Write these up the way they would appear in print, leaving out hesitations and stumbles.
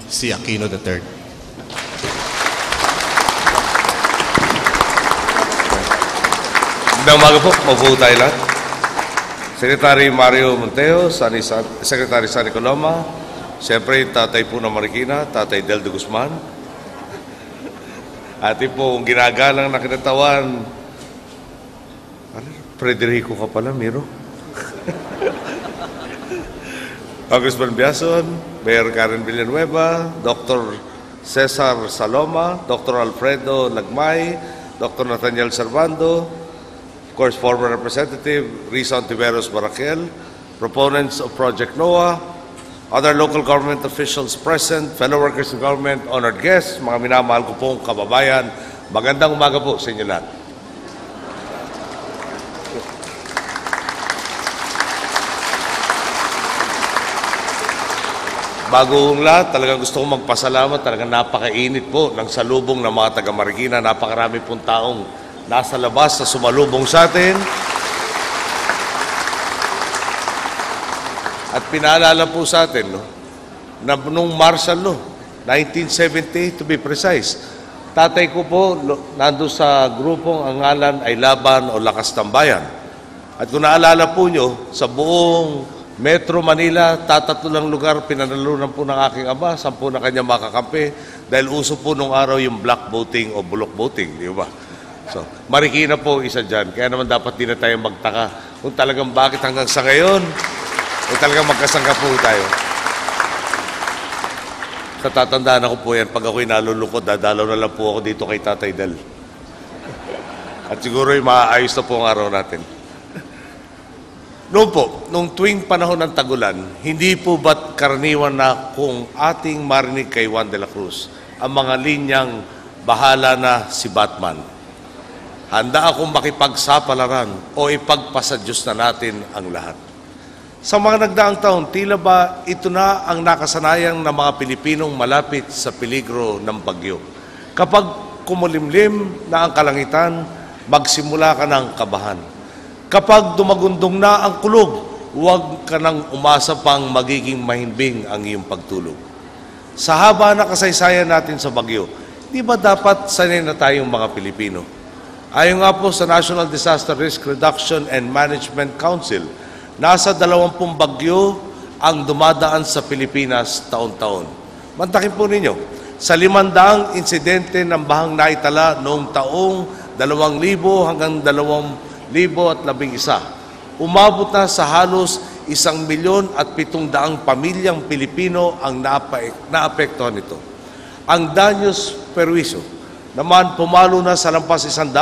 C. Aquino III. Magandang umaga po, mabuo tayo lahat. Secretary Mario Monteo, Secretary Sunny Coloma, siyempre tatay po ng Marikina, Tatay Del de Guzman, ati po ang ginagalang na kinatawan, Frederico ka pala, Miro. Congressman Biason, Mayor Karen Villanueva, Dr. Cesar Saloma, Dr. Alfredo Lagmay, Dr. Nathaniel Servando, of course, former Representative Risa Ontiveros Barakel, proponents of Project NOAA, other local government officials present, fellow workers in government, honored guests, mga minamahal ko pong kababayan, magandang umaga po sa inyo lahat. Bago ang lahat, talagang gusto kong magpasalamat. Talagang napakainit po ng salubong ng mga taga-Marikina. Napakarami pong taong nasa labas sa sumalubong sa atin. At pinaalala po sa atin, na nung martial law, 1978 to be precise, tatay ko po nandun sa grupong ang ngalan ay Laban o Lakas ng Bayan. At kung naalala po nyo, sa buong Metro Manila, tatatlo lang lugar pinanalunan po ng aking ama, 10 na kanya makakampi, dahil uso po nung araw yung black voting o bulok voting, di ba? So, Marikina po isa dyan. Kaya naman dapat din na tayo magtaka kung talagang bakit hanggang sa ngayon, talagang magkasangka po tayo. Sa tatandaan ako po yan, pag ako'y nalulukod, dadalaw na lang po ako dito kay Tatay Del. At siguro yung maaayos na po ang araw natin. Noon po, nung tuwing panahon ng tagulan, hindi po ba't karaniwan na kung ating marinig kay Juan de la Cruz ang mga linyang bahala na si Batman. Handa akong makipagsapalaran o ipagpasa Diyos na natin ang lahat. Sa mga nagdaang taon, tila ba ito na ang nakasanayang ng mga Pilipinong malapit sa peligro ng bagyo? Kapag kumulimlim na ang kalangitan, magsimula ka ng kabahan. Kapag dumagundong na ang kulog, huwag ka nang umasa pang magiging mahimbing ang iyong pagtulog. Sa haba na kasaysayan natin sa bagyo, di ba dapat sanay na tayong mga Pilipino? Ayon nga po sa National Disaster Risk Reduction and Management Council, nasa 20 bagyo ang dumadaan sa Pilipinas taon-taon. Mantakin po ninyo, sa 500 insidente ng bahang naitala noong taong 2,000 hanggang 2011, umabot na sa halos 1,700,000 pamilyang Pilipino ang naapektuhan nito. Ang danyos perwisyo naman pumalo na sa lampas 160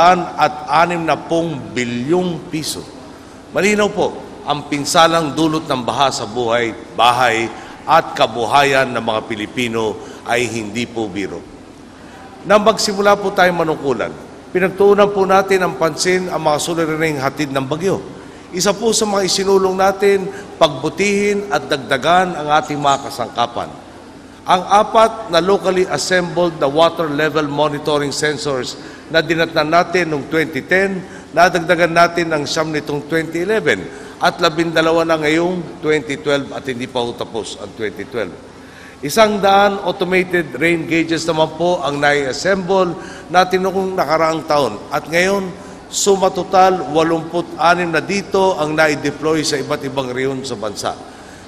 bilyong piso. Malinaw po, ang pinsalang dulot ng baha sa bahay at kabuhayan ng mga Pilipino ay hindi po biro. Nang magsimula po tayong manungkulan, pinagtuunan po natin ang pansin ang mga suliraning hatid ng bagyo. Isa po sa mga isinulong natin, pagbutihin at dagdagan ang ating mga kasangkapan. Ang 4 na locally assembled na water level monitoring sensors na dinatnan natin noong 2010, nadagdagan natin ng 9 nitong 2011 at 12 na ngayong 2012 at hindi pa tapos ang 2012. 100 automated rain gauges naman po ang nai-assemble natin noong nakaraang taon. At ngayon, suma total, 86 na dito ang nai-deploy sa iba't ibang rehiyon sa bansa.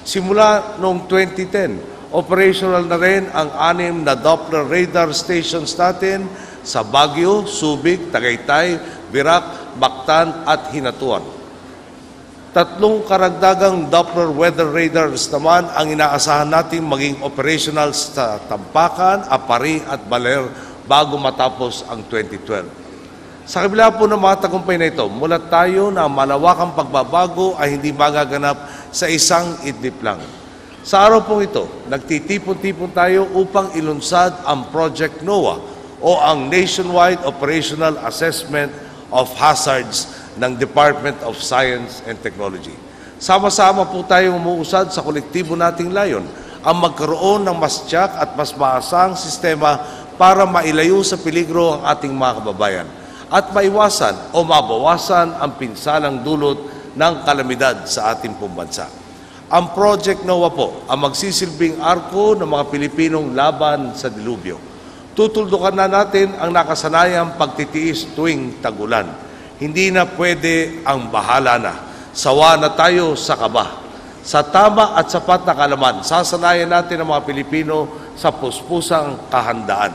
Simula noong 2010, operational na rin ang 6 na Doppler radar stations natin sa Baguio, Subic, Tagaytay, Virac, Mactan at Hinatuan. 3 karagdagang Doppler weather radars naman ang inaasahan natin maging operational sa Tampakan, Apari at Baler bago matapos ang 2012. Sa kabila po ng mga tagumpay na ito, mulat tayo na malawakang pagbabago ay hindi magaganap sa isang idlip lang. Sa araw pong ito, nagtitipon-tipon tayo upang ilunsad ang Project NOAA o ang Nationwide Operational Assessment of Hazards ng Department of Science and Technology. Sama-sama po tayong umuusad sa kolektibo nating layon ang magkaroon ng mas tiyak at mas maasang sistema para mailayo sa peligro ang ating mga kababayan at maiwasan o mabawasan ang pinsalang dulot ng kalamidad sa ating pong bansa. Ang Project Noah po ang magsisilbing arko ng mga Pilipinong laban sa dilubyo. Tutuldukan na natin ang nakasanayang pagtitiis tuwing tag-ulan. Hindi na pwede ang bahala na. Sawa na tayo sa kaba. Sa tama at sapat na kaalaman, sasanayan natin ang mga Pilipino sa puspusang kahandaan.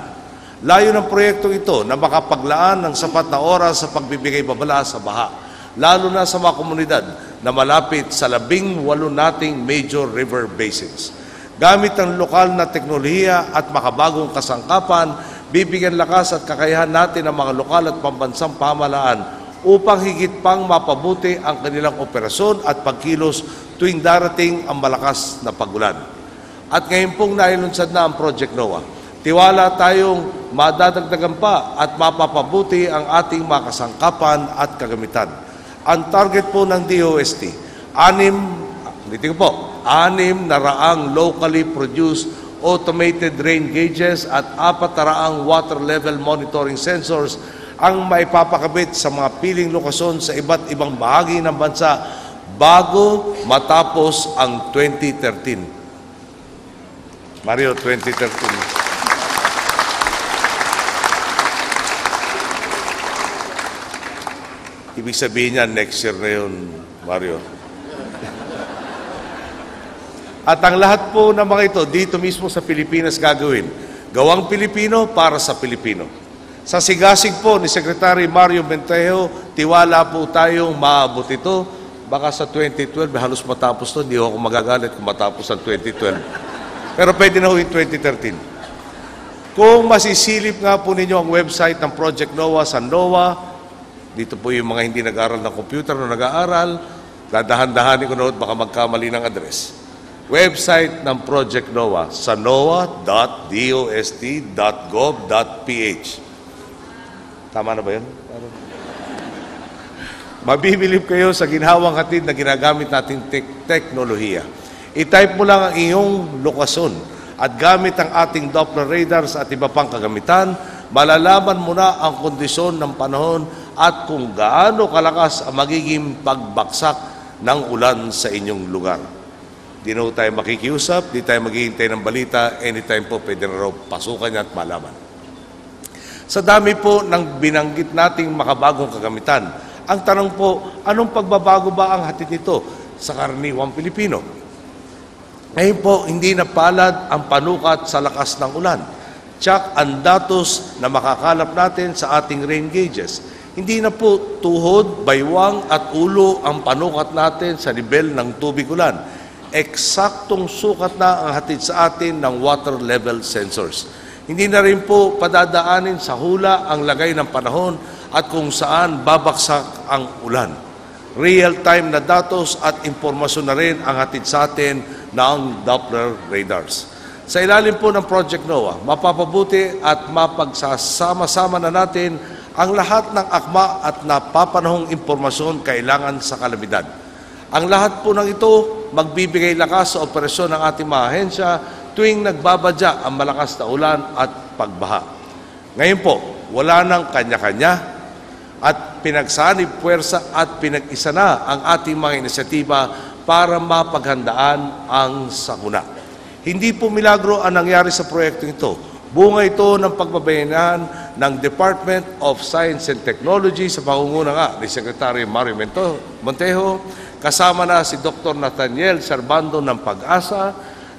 Layo ng proyektong ito na makapaglaan ng sapat na oras sa pagbibigay babala sa baha, lalo na sa mga komunidad na malapit sa 18 nating major river basins. Gamit ang lokal na teknolohiya at makabagong kasangkapan, bibigyan lakas at kakayahan natin ang mga lokal at pambansang pamahalaan upang higit pang mapabuti ang kanilang operasyon at pagkilos tuwing darating ang malakas na pagulan. At ngayon pong nailunsad na ang Project Noah, tiwala tayong madadagdagan pa at mapapabuti ang ating mga kasangkapan at kagamitan. Ang target po ng DOST, 600 locally produced automated rain gauges at 400 water level monitoring sensors ang maipapakabit sa mga piling lokasyon sa iba't ibang bahagi ng bansa bago matapos ang 2013. Mario, 2013. Ibig sabihin niya, next year na yun, Mario. At ang lahat po ng mga ito, dito mismo sa Pilipinas gagawin. Gawang Pilipino para sa Pilipino. Sa sigasig po ni Secretary Mario Montejo, tiwala po tayong maabot ito. Baka sa 2012, halos matapos to. Hindi ako magagalit kung matapos ang 2012. Pero pwede na ho yung 2013. Kung masisilip nga po ninyo ang website ng Project Noah sa NOAA, dito po yung mga hindi nag-aaral ng computer o nag-aaral, dadahan-dahanin ko na baka magkamali ng address. Website ng Project Noah sa noah.dost.gov.ph. Tama na ba yun? Mabibilib kayo sa ginhawang hatid na ginagamit nating teknolohiya. I-type mo lang ang iyong lokasyon at gamit ang ating Doppler radars at iba pang kagamitan, malalaman mo na ang kondisyon ng panahon at kung gaano kalakas ang magiging pagbaksak ng ulan sa inyong lugar. Di na tayo makikiusap, di tayo maghihintay ng balita, anytime po pwede na raw pasukan niya at malaman. Sa dami po ng binanggit nating makabagong kagamitan, ang tanong po, anong pagbabago ba ang hatid nito sa karaniwang Pilipino? Ngayon po, hindi na palad ang panukat sa lakas ng ulan. Tsak ang datos na makakalap natin sa ating rain gauges. Hindi na po tuhod, baywang at ulo ang panukat natin sa nivel ng tubig ulan. Eksaktong sukat na ang hatid sa atin ng water level sensors. Hindi na rin po padadaanin sa hula ang lagay ng panahon at kung saan babaksak ang ulan. Real-time na datos at impormasyon na rin ang hatid sa atin ng Doppler radars. Sa ilalim po ng Project Noah, mapapabuti at mapagsasama-sama na natin ang lahat ng akma at napapanahong impormasyon kailangan sa kalamidad. Ang lahat po ng ito magbibigay lakas sa operasyon ng ating mga ahensya tuwing nagbabadya ang malakas na ulan at pagbaha. Ngayon po, wala nang kanya-kanya at pinagsanib puwersa at pinag-isa na ang ating mga inisyatiba para mapaghandaan ang sakuna. Hindi po milagro ang nangyari sa proyektong ito. Bunga ito ng pagbabayanan ng Department of Science and Technology sa pangunguna nga ni Secretary Mario Montejo, kasama na si Dr. Nathaniel Servando ng Pag-asa,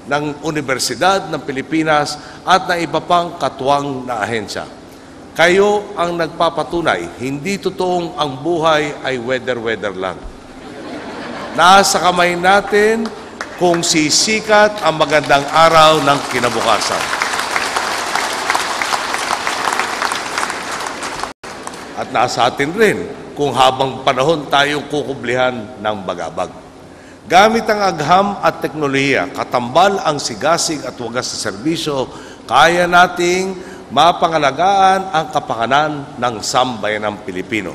ng Universidad ng Pilipinas at ng iba pang katuwang na ahensya. Kayo ang nagpapatunay, hindi totoong ang buhay ay weather-weather lang. Nasa kamay natin kung sisikat ang magandang araw ng kinabukasan. At nasa atin rin kung habang panahon tayong kukublihan ng bagabag. Gamit ang agham at teknolohiya, katambal ang sigasig at wagas sa serbisyo, kaya nating mapangalagaan ang kapakanan ng sambayanang Pilipino.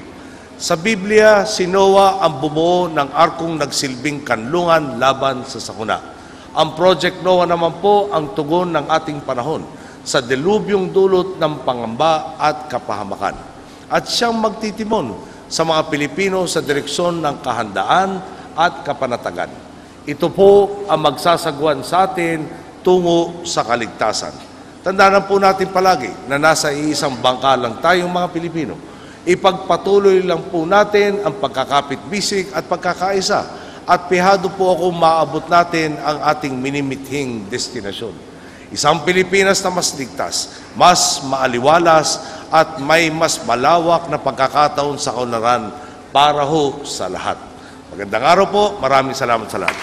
Sa Biblia, si Noah ang bumuo ng arkong nagsilbing kanlungan laban sa sakuna. Ang Project Noah naman po ang tugon ng ating panahon sa delubyong dulot ng pangamba at kapahamakan. At siyang magtitimon sa mga Pilipino sa direksyon ng kahandaan at kapanatagan. Ito po ang magsasagwan sa atin tungo sa kaligtasan. Tandaan po natin palagi na nasa iisang bangka lang tayong mga Pilipino. Ipagpatuloy lang po natin ang pagkakapit-bisig at pagkakaisa at pihado po ako maabot natin ang ating minimithing destinasyon. Isang Pilipinas na mas ligtas, mas maaliwalas at may mas malawak na pagkakataon sa kaunlaran para ho sa lahat. Magandang araw po. Maraming salamat sa lahat.